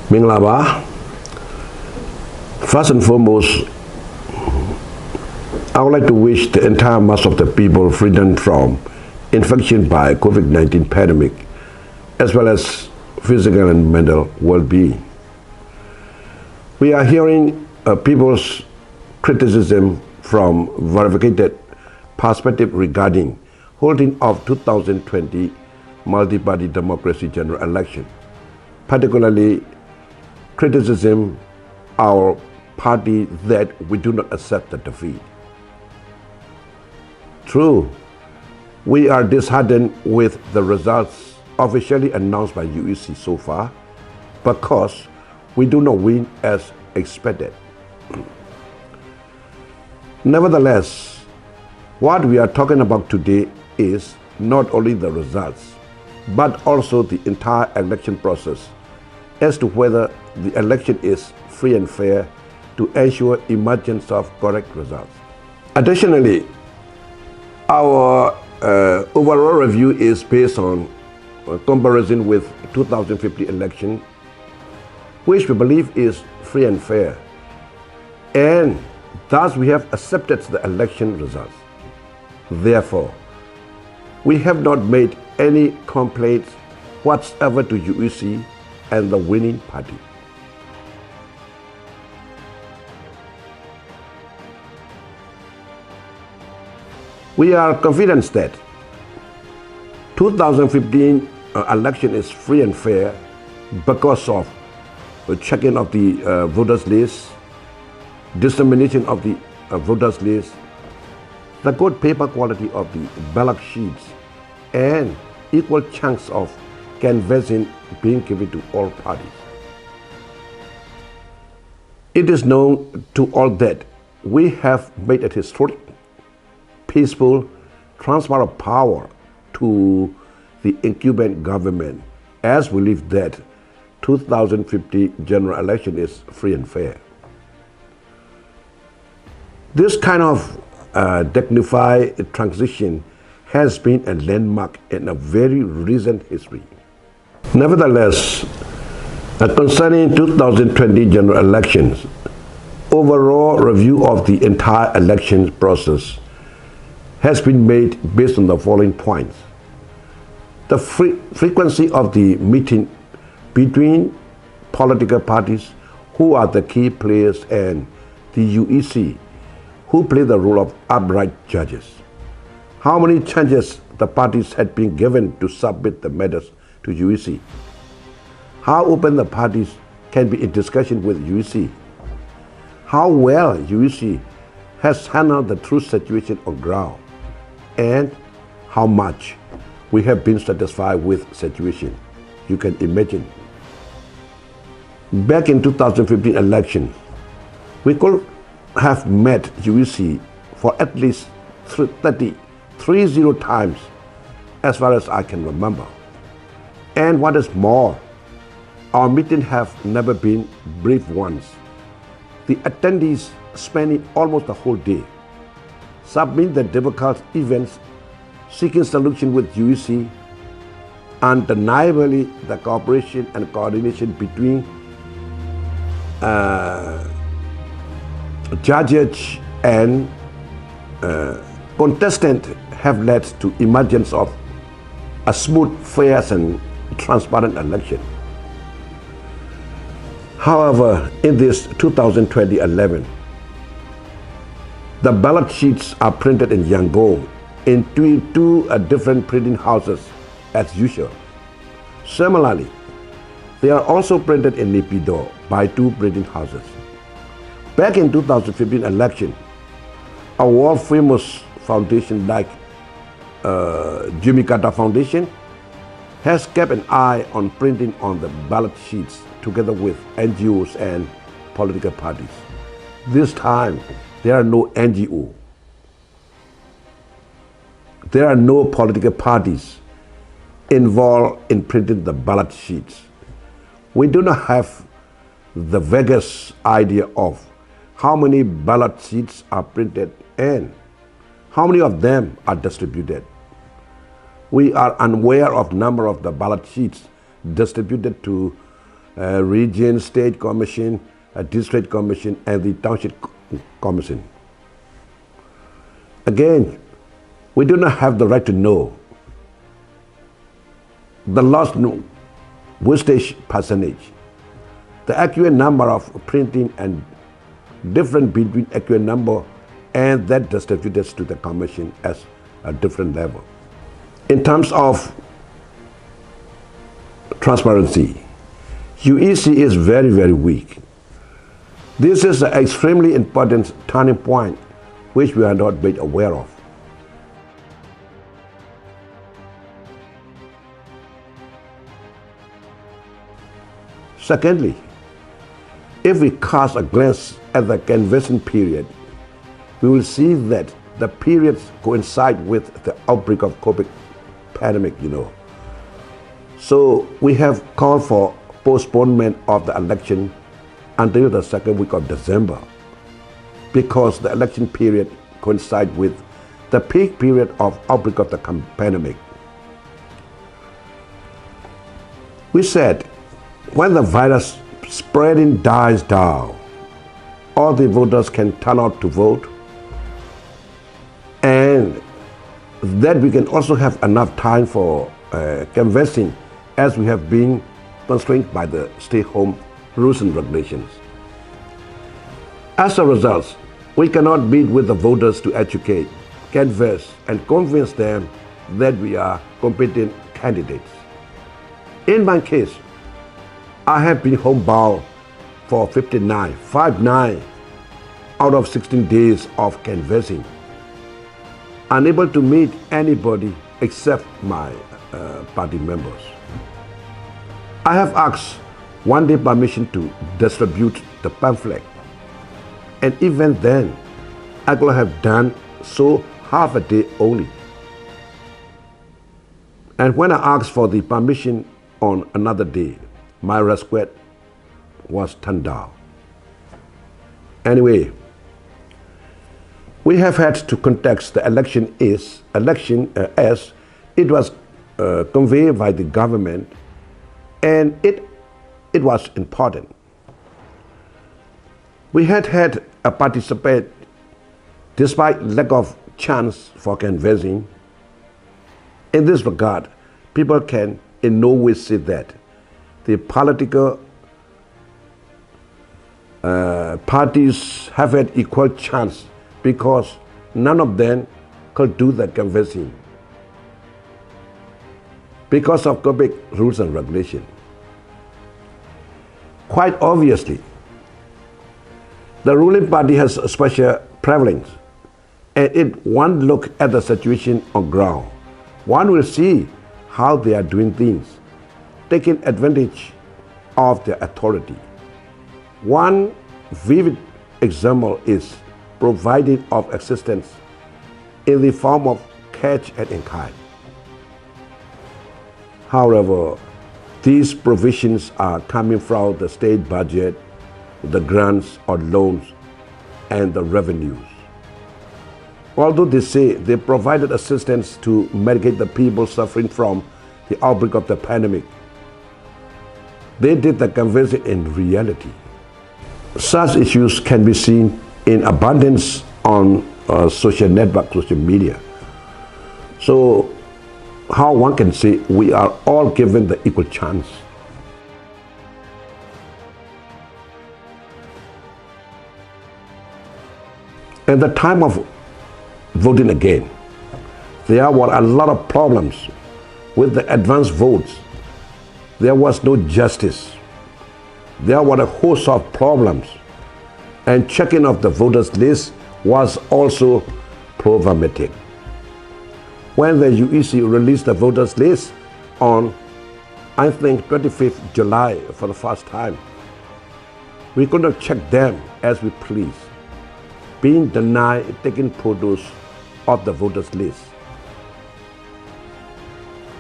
Minglaba, first and foremost, I would like to wish the entire mass of the people freedom from infection by COVID-19 pandemic, as well as physical and mental well-being. We are hearing people's criticism from verified perspective regarding holding of 2020 multi-party democracy general election, particularly criticism our party that we do not accept the defeat. True, we are disheartened with the results officially announced by UEC so far because we do not win as expected. Nevertheless, what we are talking about today is not only the results, but also the entire election process as to whether the election is free and fair to ensure emergence of correct results. Additionally, our overall review is based on comparison with 2015 election, which we believe is free and fair, and thus we have accepted the election results. Therefore, we have not made any complaints whatsoever to UEC and the winning party. We are confident that 2015 election is free and fair because of the checking of the voters list, dissemination of the voters list, the good paper quality of the ballot sheets, and equal chunks of canvassing being given to all parties. It is known to all that we have made a historic, peaceful transfer of power to the incumbent government, as we believe that 2050 general election is free and fair. This kind of dignified transition has been a landmark in a very recent history. Nevertheless, concerning 2020 general elections, overall review of the entire election process has been made based on the following points. The frequency of the meeting between political parties who are the key players and the UEC who play the role of upright judges. How many chances the parties had been given to submit the matters to UEC. How open the parties can be in discussion with UEC. How well UEC has handled the true situation on ground, and how much we have been satisfied with situation. You can imagine. Back in 2015 election, we could have met UEC for at least 30 times as far as I can remember. And what is more, our meetings have never been brief once. The attendees spending almost the whole day submit the difficult events, seeking solution with UEC. Undeniably, the cooperation and coordination between judges and contestant have led to emergence of a smooth, fair and transparent election. However, in this 2020 election, the ballot sheets are printed in Yangon in two different printing houses as usual. Similarly, they are also printed in Naypyidaw by two printing houses. Back in 2015 election, a world famous foundation like Jimmy Carter Foundation has kept an eye on printing on the ballot sheets together with NGOs and political parties. This time, there are no NGO. There are no political parties involved in printing the ballot sheets. We do not have the vaguest idea of how many ballot sheets are printed and how many of them are distributed. We are unaware of number of the ballot sheets distributed to region, state commission, a district commission, and the township commission. Again, we do not have the right to know the lost wastage percentage, the accurate number of printing and difference between accurate number and that distributed to the commission as a different level. In terms of transparency, UEC is very, very weak. This is an extremely important turning point which we are not made aware of. Secondly, if we cast a glance at the canvassing period, we will see that the periods coincide with the outbreak of COVID pandemic, So we have called for postponement of the election until the second week of December because the election period coincides with the peak period of outbreak of the pandemic. We said, when the virus spreading dies down, all the voters can turn out to vote, and that we can also have enough time for canvassing as we have been constrained by the stay-home rules and regulations. As a result, we cannot meet with the voters to educate, canvass, and convince them that we are competent candidates. In my case, I have been homebound for 59 out of 16 days of canvassing, unable to meet anybody except my party members. I have asked one-day permission to distribute the pamphlet, and even then, I could have done so half a day only. And when I asked for the permission on another day, my request was turned down. Anyway, we have had to context the election as it was conveyed by the government, and it was important. We had a participate despite lack of chance for canvassing. In this regard, people can in no way say that the political parties have had equal chance because none of them could do the canvassing because of COVID rules and regulations. Quite obviously, the ruling party has a special prevalence, and if one look at the situation on ground, one will see how they are doing things, taking advantage of their authority. One vivid example is providing of assistance in the form of cash and in kind. However, these provisions are coming from the state budget, the grants or loans, and the revenues. Although they say they provided assistance to mitigate the people suffering from the outbreak of the pandemic, they did the canvassing in reality. Such issues can be seen in abundance on social network, social media. So how one can say we are all given the equal chance? At the time of voting again, there were a lot of problems with the advance votes. There was no justice. There were a host of problems, and checking of the voters list was also problematic. When the UEC released the voters list on, I think, 25th July for the first time, we could not check them as we please, being denied taking photos of the voters list.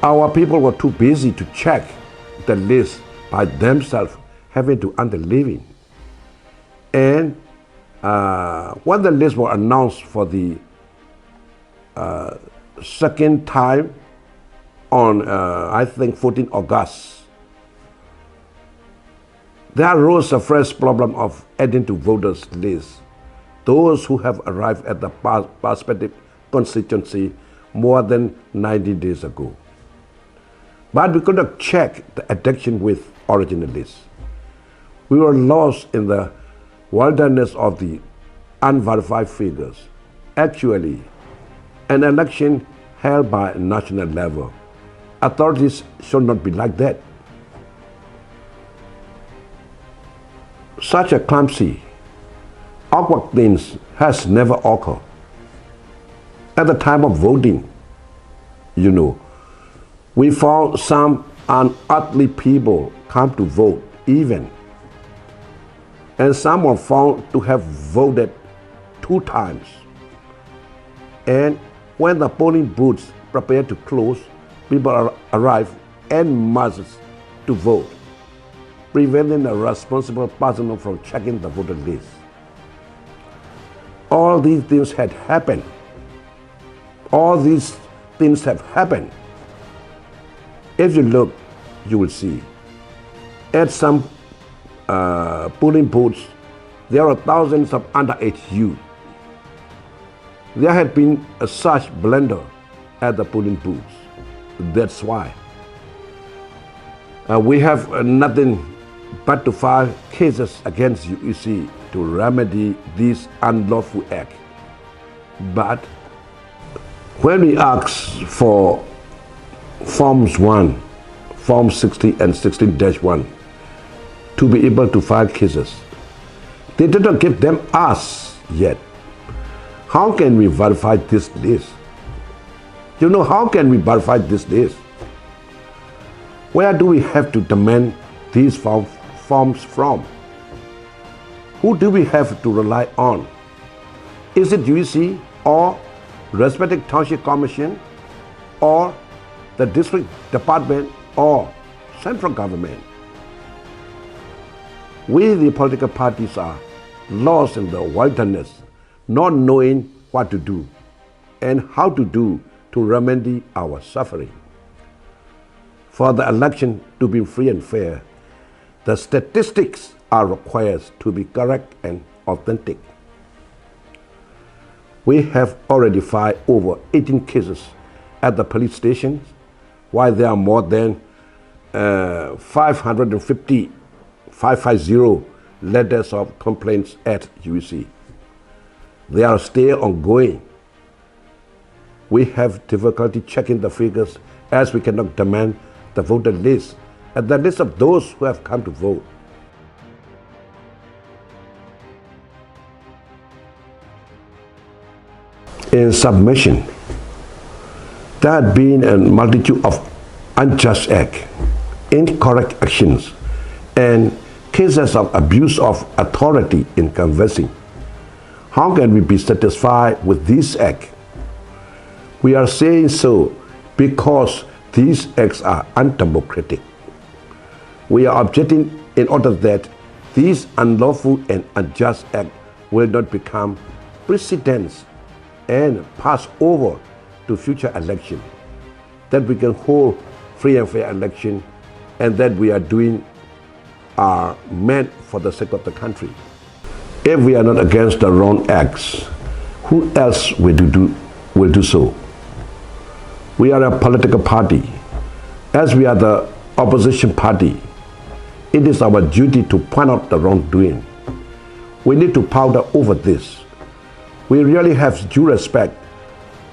Our people were too busy to check the list by themselves, having to earn the living. And when the list was announced for the second time on, I think, 14 August, There arose a fresh problem of adding to voters' lists those who have arrived at the prospective constituency more than 90 days ago. But we could not check the addiction with original lists. We were lost in the wilderness of the unverified figures. Actually, an election held by a national level, authorities should not be like that. Such a clumsy, awkward things has never occurred. At the time of voting, we found some unearthly people come to vote even. And some were found to have voted 2 times. And when the polling booths prepared to close, people arrived en masse to vote, preventing a responsible person from checking the voter list. All these things had happened. All these things have happened. If you look, you will see. At some polling booths, there are thousands of underage youth. There had been a such blunder at the polling booths. That's why we have nothing but to file cases against UEC to remedy this unlawful act. But when we asked for Forms 1, Form 60 and 16-1 to be able to file cases, they did not give them us yet. How can we verify this list? How can we verify this list? Where do we have to demand these forms from? Who do we have to rely on? Is it UEC or respective township commission or the district department or central government? We, the political parties, are lost in the wilderness, not knowing what to do and how to do to remedy our suffering. For the election to be free and fair, the statistics are required to be correct and authentic. We have already filed over 18 cases at the police stations, while there are more than 550 letters of complaints at UEC. They are still ongoing. We have difficulty checking the figures as we cannot demand the voter list and the list of those who have come to vote. In submission, there had been a multitude of unjust acts, incorrect actions, and cases of abuse of authority in canvassing. How can we be satisfied with this act? We are saying so because these acts are undemocratic. We are objecting in order that these unlawful and unjust acts will not become precedents and pass over to future election, that we can hold free and fair election, and that we are doing are meant for the sake of the country. If we are not against the wrong acts, who else will do so? We are a political party. As we are the opposition party, it is our duty to point out the wrongdoing. We need to powder over this. We really have due respect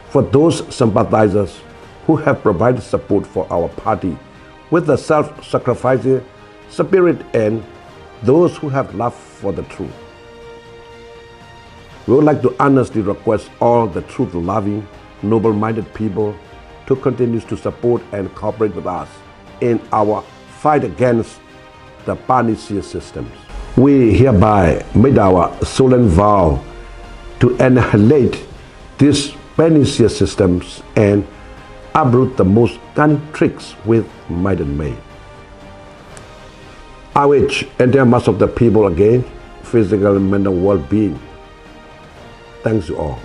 for those sympathizers who have provided support for our party with the self-sacrificing spirit and those who have love for the truth. We would like to honestly request all the truth-loving, noble-minded people to continue to support and cooperate with us in our fight against the pernicious systems. We hereby made our solemn vow to annihilate these pernicious systems and uproot the most cunning tricks with might and main. I wish entire mass of the people again physical and mental well-being. Thanks to all.